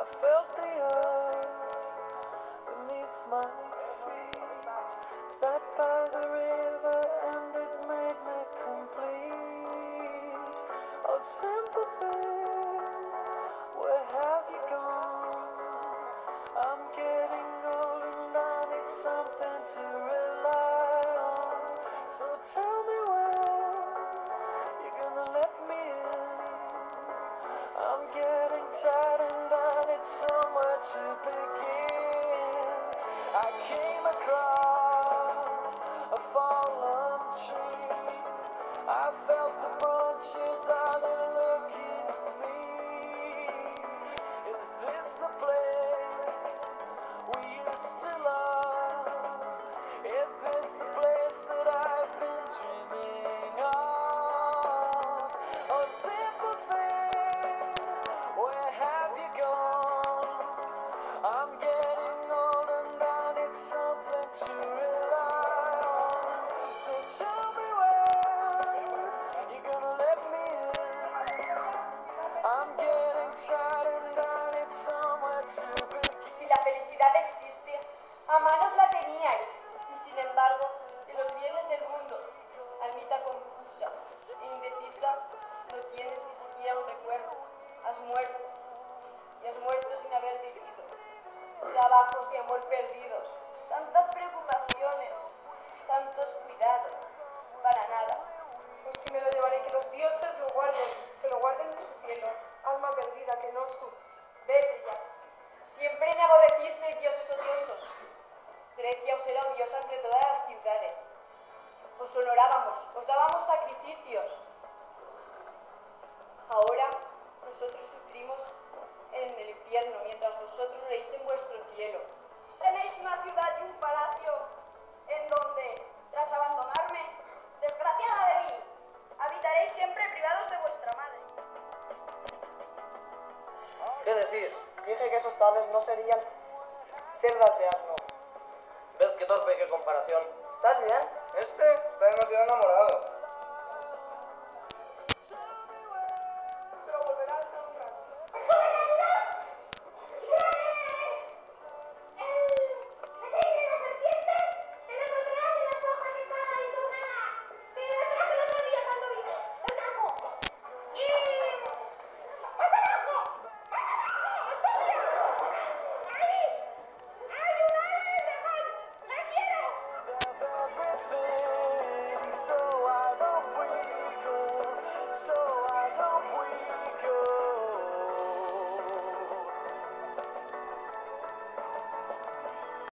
I felt the earth beneath my feet, sat by the river and it made me complete. Oh, simple thing, where have you gone? I'm getting old and I need something to rely on. So tell me when you're gonna let me in. I'm getting tired and I need somewhere to begin. I came across a fallen tree. I felt the branches, are they looking at me? Is this the place we used to love? Is this the place that I've been dreaming of? Oh, simple thing, where have you gone? I'm getting old and I need something to rely on. So tell me when you're gonna let me in. I'm getting tired and I need somewhere to begin. Si la felicidad existe, a manos la teníais, y sin embargo, de los bienes del mundo, almita confusa e indecisa, no tienes ni siquiera un recuerdo. Has muerto, y has muerto sin haber vivido. Trabajos de amor perdidos, tantas preocupaciones, tantos cuidados, para nada. Pues si me lo llevaré, que los dioses lo guarden en su cielo, alma perdida que no sufre. Vete ya. Siempre me aborrecisteis, dioses odiosos. Grecia os era odiosa entre todas las ciudades. Os honorábamos, os dábamos sacrificios. Ahora nosotros sufrimos en el infierno, mientras vosotros reís en vuestro cielo. Tenéis una ciudad y un palacio en donde, tras abandonarme, desgraciada de mí, habitaréis siempre privados de vuestra madre. ¿Qué decís? Dije que esos tales no serían cerdas de asno. Ved qué torpe y qué comparación. ¿Estás bien? Está demasiado enamorado.